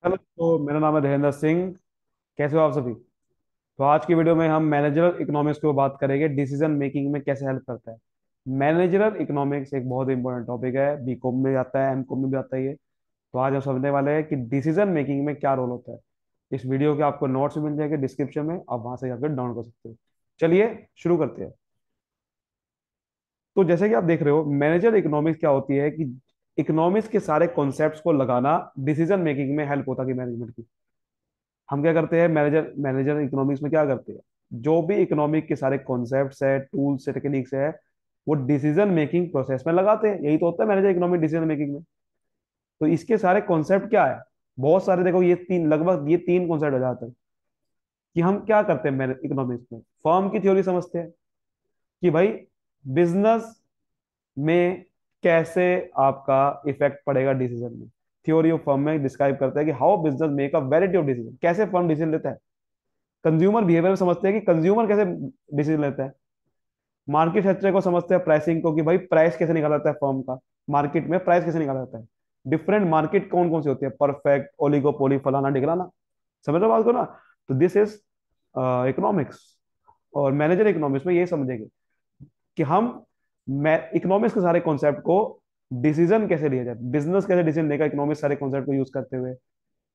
Hello, तो मेरा नाम है धीरेन्द्र सिंह। कैसे हो आप सभी? तो आज की वीडियो में हम मैनेजरल इकोनॉमिक्स को बात करेंगे, डिसीजन मेकिंग में कैसे हेल्प करता है। मैनेजरल इकोनॉमिक्स एक बहुत इंपॉर्टेंट टॉपिक है, बीकॉम में आता है, एमकॉम में भी आता है ये। तो आज हम समझने वाले हैं कि डिसीजन मेकिंग में क्या रोल होता है। इस वीडियो के आपको नोट्स मिल जाएंगे डिस्क्रिप्शन में, आप वहां से जाकर डाउनलोड कर सकते हो। चलिए शुरू करते हैं। तो जैसे कि आप देख रहे हो, मैनेजर इकोनॉमिक्स क्या होती है कि इकोनॉमिक्स के सारे कॉन्सेप्ट्स को लगाना डिसीजन मेकिंग में हेल्प होता है कि मैनेजमेंट की। हम क्या करते हैं, मैनेजर मैनेजर इकोनॉमिक्स में क्या करते हैं, जो भी इकोनॉमिक के सारे कॉन्सेप्ट्स है, टूल्स है, टेक्निक्स है, वो डिसीजन मेकिंग प्रोसेस में लगाते हैं। यही तो होता है मैनेजर इकोनॉमिक डिसीजन मेकिंग में। तो इसके सारे कॉन्सेप्ट क्या है? बहुत सारे, देखो ये तीन, लगभग ये तीन कॉन्सेप्ट हो जाते हैं कि हम क्या करते हैं मैनेज इकोनॉमिक्स में। फर्म की थ्योरी समझते हैं कि भाई बिजनेस में कैसे आपका इफेक्ट पड़ेगा डिसीजन में। थ्योरी ऑफ फर्म में डिस्क्राइब करता है कि how business make a variety of decision, कैसे फर्म डिसीजन लेता है। कंज्यूमर बिहेवियर समझते हैं कि कंज्यूमर कैसे डिसीजन लेता है। मार्केट स्ट्रक्चर को समझते हैं, प्राइसिंग को, कि भाई प्राइस कैसे निकाला जाता है फर्म का, मार्केट में प्राइस कैसे निकाला जाता है। डिफरेंट मार्केट कौन कौन सी होती है, परफेक्ट, ओलिगोपोली, फलाना ढिकलाना। समझ रहे हो बात को ना? तो दिस इज इकोनॉमिक्स। और मैनेजर इकोनॉमिक्स में ये समझेंगे कि हम इकोनॉमिक्स के सारे कॉन्सेप्ट को डिसीजन कैसे लिया जाए, बिजनेस कैसे डिसीजन लेगा इकोनॉमिक्स सारे कॉन्सेप्ट को यूज करते हुए,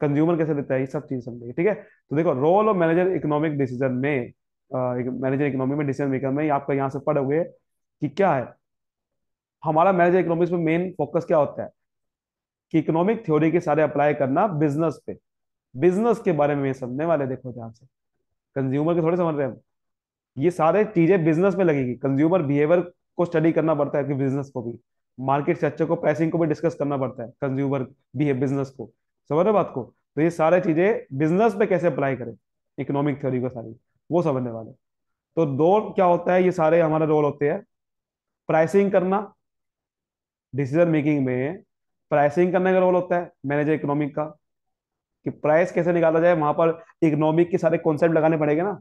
कंज्यूमर कैसे लेता है, ये सब चीज समझेंगे। ठीक है, तो देखो role of manager economic decision में, मैनेजर इकोनॉमी में डिसीजन मेकर में, ये आपका यहाँ से पढ़ोगे कि क्या है हमारा मैनेजर इकोनॉमिक्स में मेन फोकस क्या होता है कि इकोनॉमिक थ्योरी के सारे अप्लाई करना बिजनेस पे। बिजनेस के बारे में ये समझने वाले, देखो ध्यान से। कंज्यूमर के थोड़े समझ रहे हैं हम। ये सारे चीजें बिजनेस में लगेगी, कंज्यूमर बिहेवियर को स्टडी करना पड़ता है कि बिजनेस को भी, मार्केट स्ट्रक्चर को, प्राइसिंग को भी डिस्कस करना पड़ता है कंज्यूमर बिहेव बिजनेस को। समझ रहे हो बात को? तो ये सारे चीजें बिजनेस पे कैसे अप्लाई करें, इकोनॉमिक थ्योरी को सारी, वो समझने वाले। तो दो क्या होता है, ये सारे हमारे रोल होते हैं। प्राइसिंग करना, डिसीजन मेकिंग में प्राइसिंग करने का रोल होता है मैनेजर इकोनॉमिक का, कि प्राइस कैसे निकाला जाए, वहां पर इकोनॉमिक के सारे कॉन्सेप्ट लगाने पड़ेंगे ना।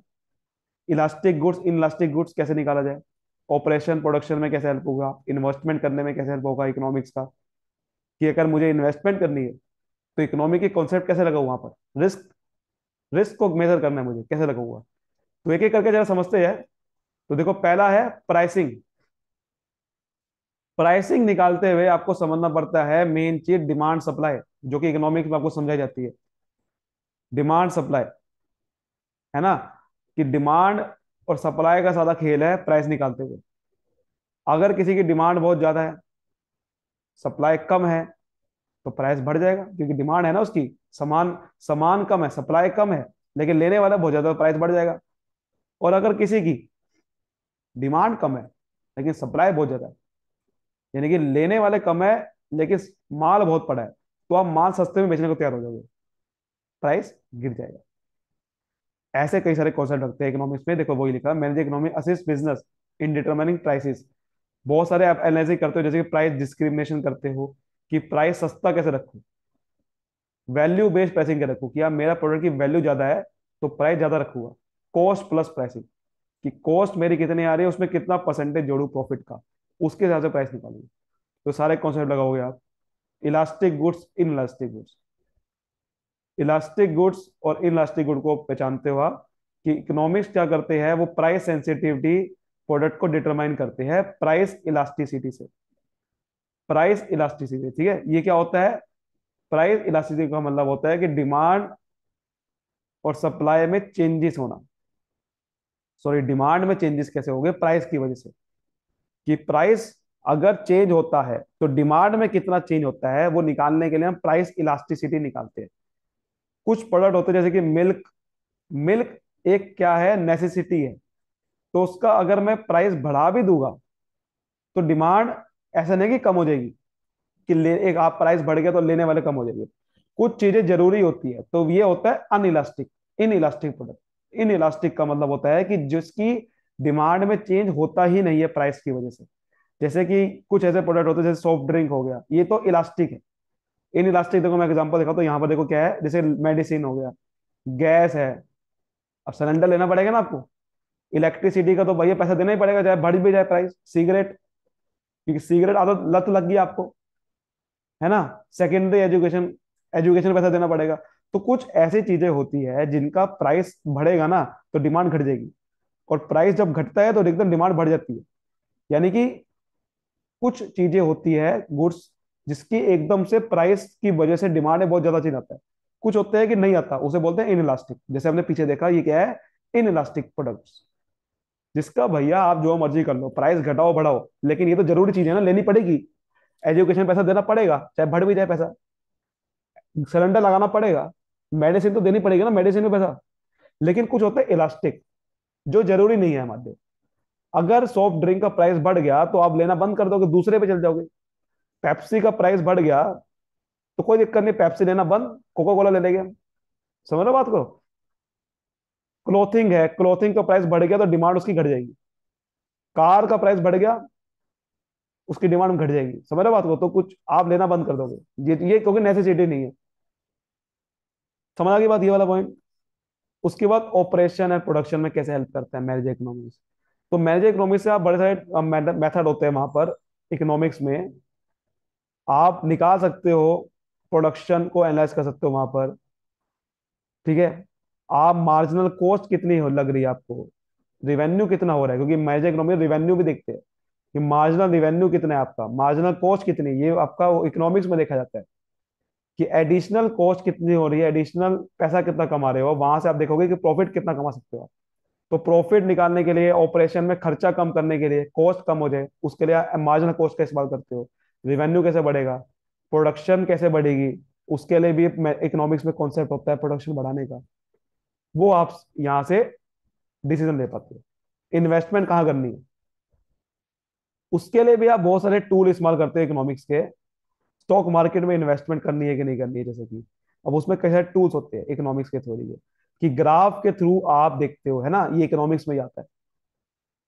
इलास्टिक गुड्स, इनलास्टिक गुड्स कैसे निकाला जाए, ऑपरेशन प्रोडक्शन में कैसे हेल्प होगा, इन्वेस्टमेंट करने में कैसे हेल्प होगा इकोनॉमिक्स का, कि अगर मुझे इन्वेस्टमेंट करनी है तो इकोनॉमिक के कॉन्सेप्ट कैसे लगाऊं वहां पर। रिस्क, रिस्क को मेजर करना है मुझे, कैसे लगाऊंगा। तो एक एक करके जरा समझते हैं। तो देखो, पहला है प्राइसिंग। प्राइसिंग निकालते हुए आपको समझना पड़ता है मेन चीज डिमांड सप्लाई, जो कि इकोनॉमिक्स में आपको समझाई जाती है। डिमांड सप्लाई, है ना, कि डिमांड और सप्लाई का सादा खेल है प्राइस निकालते हुए। अगर किसी की डिमांड बहुत ज्यादा है, सप्लाई कम है, तो प्राइस बढ़ जाएगा, क्योंकि डिमांड है ना उसकी। सामान सामान कम है, सप्लाई कम है, लेकिन लेने वाला बहुत ज्यादा, प्राइस बढ़ जाएगा। और अगर किसी की डिमांड कम है लेकिन सप्लाई बहुत ज्यादा है, यानी कि लेने वाले कम है लेकिन माल बहुत पड़ा है, तो आप माल सस्ते में बेचने को तैयार हो जाओगे, प्राइस गिर जाएगा। ऐसे कई सारे कॉन्सेप्ट रखते हैं इकोनॉमिक्स में। देखो वही लिखा है, manage economic assist business in determining prices. बहुत सारे आप एनालिसिस करते हो, जैसे कि प्राइस डिस्क्रिमिनेशन करते हो, कि प्राइस सस्ता कैसे रखूं, वैल्यू बेस्ड प्राइसिंग क्या रखूं, कि यार मेरा प्रोडक्ट की वैल्यू ज्यादा है तो प्राइस ज्यादा रखूंगा। कॉस्ट प्लस प्राइसिंग, कि कॉस्ट मेरी कितनी आ रही है, उसमें कितना परसेंटेज जोड़ू प्रॉफिट का, उसके हिसाब से प्राइस निकालूंगा। तो सारे कॉन्सेप्ट लगाओगे आप। Elastic goods, in elastic goods. Elastic goods और इनलास्टिक गुड को पहचानते हो आप, कि इकोनॉमिक्स क्या करते हैं, वो प्राइस सेंसिटिविटी प्रोडक्ट को डिटरमाइन करते हैं प्राइस इलास्टिसिटी से। प्राइस इलास्टिसिटी, ठीक है, ये क्या होता है? प्राइस इलास्टिसिटी का मतलब होता है कि डिमांड और सप्लाई में चेंजेस होना। सॉरी, डिमांड में चेंजेस कैसे हो गए, प्राइस की वजह से। कि प्राइस अगर चेंज होता है तो डिमांड में कितना चेंज होता है, वो निकालने के लिए हम प्राइस इलास्टिसिटी निकालते हैं। कुछ प्रोडक्ट होते हैं जैसे कि मिल्क। मिल्क एक क्या है, नेसेसिटी है। तो उसका अगर मैं प्राइस बढ़ा भी दूंगा तो डिमांड ऐसा नहीं कि कम हो जाएगी, कि ले एक आप प्राइस बढ़ गया तो लेने वाले कम हो जाएंगे। कुछ चीजें जरूरी होती है, तो ये होता है inelastic, inelastic product. Inelastic का मतलब होता है कि जिसकी डिमांड में चेंज होता ही नहीं है प्राइस की वजह से। जैसे कि कुछ ऐसे प्रोडक्ट होते हैं, जैसे सॉफ्ट ड्रिंक हो गया, ये तो इलास्टिक है। इन इलास्टिक, देखो मैं एग्जांपल दिखाता हूँ, यहाँ पर देखो क्या है, जैसे मेडिसिन हो गया, गैस है, अब सिलेंडर लेना पड़ेगा ना आपको। इलेक्ट्रिसिटी का तो भैया पैसा देना ही पड़ेगा, चाहे बढ़ भी जाए प्राइस। सिगरेट, क्योंकि सिगरेट आदत लत लग गई आपको, है ना। सेकेंडरी एजुकेशन, एजुकेशन पैसा देना पड़ेगा। तो कुछ ऐसी चीजें होती है जिनका प्राइस बढ़ेगा ना तो डिमांड घट जाएगी, और प्राइस जब घटता है तो एकदम डिमांड बढ़ जाती है। यानी कि कुछ चीजें होती है, गुड्स, जिसकी एकदम से प्राइस की वजह से डिमांड में बहुत ज्यादा चेंज आता है। कुछ होते हैं कि नहीं आता, उसे बोलते हैं इनइलास्टिक। जैसे हमने पीछे देखा, ये क्या है? इनइलास्टिक प्रोडक्ट्स, जिसका भैया आप जो मर्जी कर लो, प्राइस घटाओ बढ़ाओ, लेकिन ये तो जरूरी चीज है ना, लेनी पड़ेगी। एजुकेशन पैसा देना पड़ेगा, चाहे बढ़ भी जाए पैसा। सिलेंडर लगाना पड़ेगा, मेडिसिन तो देनी पड़ेगी ना, मेडिसिन में पैसा। लेकिन कुछ होता है इलास्टिक, जो जरूरी नहीं है हमारे लिए। अगर सॉफ्ट ड्रिंक का प्राइस बढ़ गया तो आप लेना बंद कर दोगे, दूसरे पे चल जाओगे। पेप्सी का प्राइस बढ़ गया तो कोई दिक्कत नहीं, पेप्सी लेना बंद, कोका कोला ले लेंगे हम। समझ रहे हो बात को? क्लोथिंग है, क्लोथिंग का प्राइस बढ़ गया तो डिमांड उसकी घट जाएगी। कार का प्राइस बढ़ गया, उसकी डिमांड घट जाएगी। समझ रहे हो बात को? तो कुछ आप लेना बंद कर दोगे, ये क्योंकि नेसेसिटी नहीं है। समझ आ गई बात, ये वाला पॉइंट। उसके बाद ऑपरेशन एंड प्रोडक्शन में कैसे हेल्प करता है मैनेज इकोनॉमिक्स। तो मैनेज इकोनॉमिक्स से आप बड़े सारे मेथड होते हैं वहां पर इकोनॉमिक्स में। आप निकाल सकते हो, प्रोडक्शन को एनालाइज कर सकते हो वहां पर। ठीक है। आप मार्जिनल कॉस्ट कितनी हो लग रही है आपको, रिवेन्यू कितना हो रहा है, क्योंकि मैनेज इकोनॉमी रिवेन्यू भी देखते हैं कि मार्जिनल रिवेन्यू कितना है आपका, मार्जिनल कॉस्ट कितनी है, ये आपका इकोनॉमिक्स में देखा जाता है कि एडिशनल कॉस्ट कितनी हो रही है, एडिशनल पैसा कितना कमा रहे हो, वहां से आप देखोगे कि प्रॉफिट कितना कमा सकते हो आप। तो प्रॉफिट निकालने के लिए, ऑपरेशन में खर्चा कम करने के लिए, कॉस्ट कम हो जाए उसके लिए मार्जिनल कॉस्ट का इस्तेमाल करते हो। रिवेन्यू कैसे बढ़ेगा, प्रोडक्शन कैसे बढ़ेगी, उसके लिए भी इकोनॉमिक्स में कॉन्सेप्ट होता है प्रोडक्शन बढ़ाने का। वो आप यहाँ से डिसीजन ले पाते हो। इन्वेस्टमेंट कहाँ करनी है, उसके लिए भी आप बहुत सारे टूल इस्तेमाल करते हैं इकोनॉमिक्स के। स्टॉक मार्केट में इन्वेस्टमेंट करनी है कि नहीं करनी है, जैसे कि अब उसमें कई सारे टूल्स होते हैं इकोनॉमिक्स के थ्योरी के, कि ग्राफ के थ्रू आप देखते हो, है ना, ये इकोनॉमिक्स में ही आता है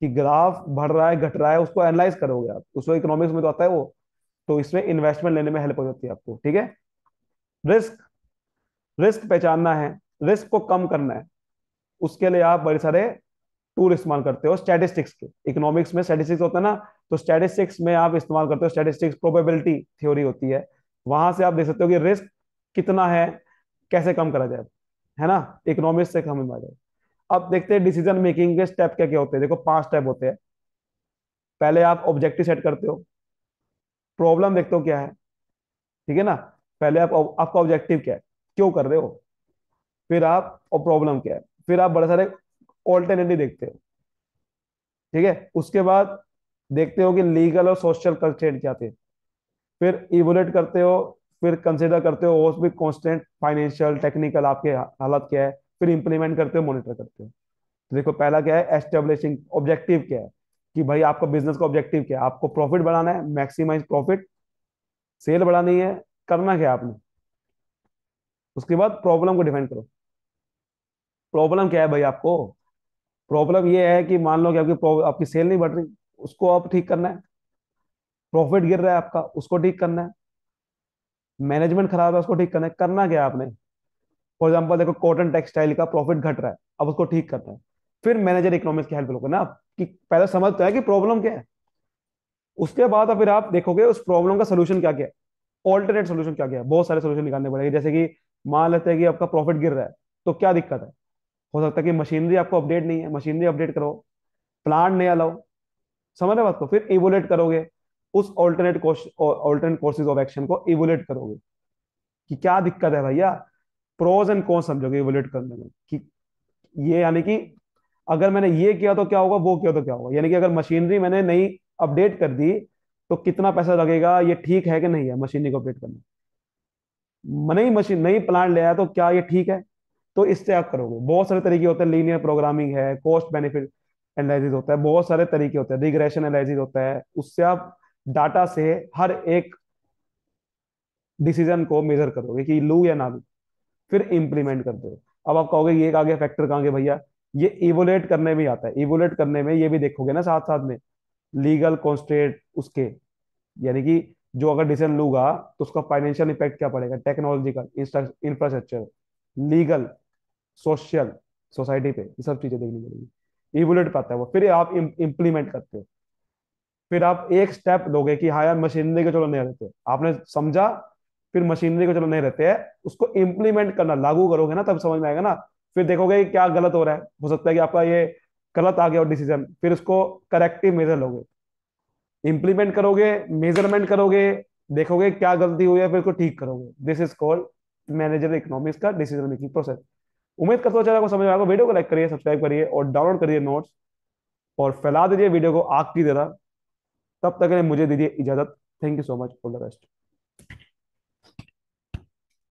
कि ग्राफ बढ़ रहा है घट रहा है, उसको एनालाइज करोगे आप, उसको इकोनॉमिक्स में तो आता है वो। तो इसमें इन्वेस्टमेंट लेने में हेल्प हो जाती है आपको। ठीक है। रिस्क, रिस्क पहचानना है, रिस्क को कम करना है, उसके लिए आप बड़े सारे टूल इस्तेमाल करते हो स्टैटिस्टिक्स के। इकोनॉमिक्स में स्टैटिस्टिक्स होता है ना, तो स्टैटिस्टिक्स में आप इस्तेमाल करते हो स्टैटिस्टिक्स, प्रोबेबिलिटी थ्योरी होती है। वहां से आप देख सकते हो कि रिस्क कितना है, कैसे कम करा जाए, है ना, इकोनॉमिक्स से कम आ जाए। अब देखते हैं डिसीजन मेकिंग के स्टेप क्या क्या होते हैं। देखो 5 स्टेप होते हैं। पहले आप ऑब्जेक्टिव सेट करते हो, प्रॉब्लम देखते हो क्या है। ठीक है ना, पहले आप, आपका ऑब्जेक्टिव क्या है, क्यों कर रहे हो, फिर आप, और प्रॉब्लम क्या है, फिर आप बड़े सारे ऑल्टरनेटिव देखते हो। ठीक है। उसके बाद देखते हो कि लीगल और सोशल कंस्ट्रेंट क्या थे, फिर इवोलेट करते हो, फिर कंसिडर करते हो और भी कॉन्स्टेंट फाइनेंशियल टेक्निकल आपके हालत क्या है, फिर इंप्लीमेंट करते हो, मॉनिटर करते हो। तो देखो पहला क्या है, एस्टेब्लिशिंग ऑब्जेक्टिव क्या है, कि भाई आपका बिजनेस का ऑब्जेक्टिव क्या है, आपको प्रॉफिट बढ़ाना है, मैक्सिमाइज प्रॉफिट, सेल बढ़ानी है, करना क्या है आपने। उसके बाद प्रॉब्लम को डिफाइन करो, प्रॉब्लम क्या है भाई आपको। प्रॉब्लम ये है कि मान लो कि आपकी सेल नहीं बढ़ रही, उसको आप ठीक करना है। प्रॉफिट गिर रहा है आपका, उसको ठीक करना है। मैनेजमेंट खराब है, उसको ठीक करना है। करना क्या है आपने। फॉर एग्जाम्पल देखो, कॉटन टेक्सटाइल का प्रॉफिट घट रहा है, अब उसको ठीक करना है। फिर मैनेजर इकोनॉमिक्स की हेल्प लोगे ना आप, कि पहले समझते हैं कि प्रॉब्लम क्या है। उसके बाद फिर आप देखोगे उस प्रॉब्लम का सोल्यूशन क्या क्या है, ऑल्टरनेट सोल्यूशन क्या क्या है। बहुत सारे सोल्यूशन निकालने पड़ेंगे। जैसे कि मान लेते हैं कि आपका प्रॉफिट गिर रहा है, तो क्या दिक्कत है। हो सकता है कि मशीनरी आपको अपडेट नहीं है, मशीनरी अपडेट करो, प्लांट नया लाओ। समझ रहे बात को। फिर इवोलेट करोगे, उस ऑल्टरनेट कोर्सेज ऑफ एक्शन को इवोलेट करोगे कि क्या दिक्कत है भैया। प्रोज एंड कॉन्स समझोगे इवोलेट करने में, कि ये यानी कि अगर मैंने ये किया तो क्या होगा, वो किया तो क्या होगा। यानी कि अगर मशीनरी मैंने नई अपडेट कर दी तो कितना पैसा लगेगा, ये ठीक है कि नहीं है मशीनरी को अपडेट करना। नई मशीन, नई प्लांट ले आया तो क्या ये ठीक है। तो इससे आप करोगे। बहुत सारे तरीके होते हैं, लीनियर प्रोग्रामिंग है, कॉस्ट बेनिफिट एनालिसिस होता है, बहुत सारे तरीके होते हैं, रिग्रेशन एनालिसिस होता है। उससे आप डाटा से हर एक डिसीजन को मेजर करोगे कि लू या ना लू, फिर इंप्लीमेंट करते हो। अब आप कहोगे ये आ गया फैक्टर कहाँ गए भैया, ये इवोलेट करने में ही आता है। इवोलेट करने में ये भी देखोगे ना साथ साथ में, लीगल कॉन्स्ट्रेंट उसके, यानी कि जो अगर डिसीजन लूंगा तो उसका फाइनेंशियल इम्पैक्ट क्या पड़ेगा, technological, infrastructure, legal, social, society पे, ये सब चीजें देखनी पड़ेगी। इवोलेट पाता है वो, फिर आप इम्प्लीमेंट करते हो। फिर आप एक स्टेप लोगे कि हाँ यार मशीनरी के चलो नहीं रहते, आपने समझा, फिर मशीनरी को चलाने रहते हैं, उसको इम्प्लीमेंट करना, लागू करोगे ना तब समझ में आएगा ना। फिर देखोगे कि क्या गलत हो रहा है, हो सकता है कि आपका ये गलत आ गया हो डिसीजन, फिर उसको करेक्टिव मेजर लोगे, इंप्लीमेंट करोगे, मेजरमेंट करोगे, देखोगे क्या गलती हुई है, फिर उसको ठीक करोगे। This is called manager economics का डिसीजन मेकिंग प्रोसेस। उम्मीद करता हूँ चलो आपको समझ में आएगा। वीडियो को लाइक करिए, सब्सक्राइब करिए और डाउनलोड करिए नोट्स, और फैला दीजिए वीडियो को आग की तरह। तब तक के लिए मुझे दीजिए इजाजत। Thank you so much, all the best.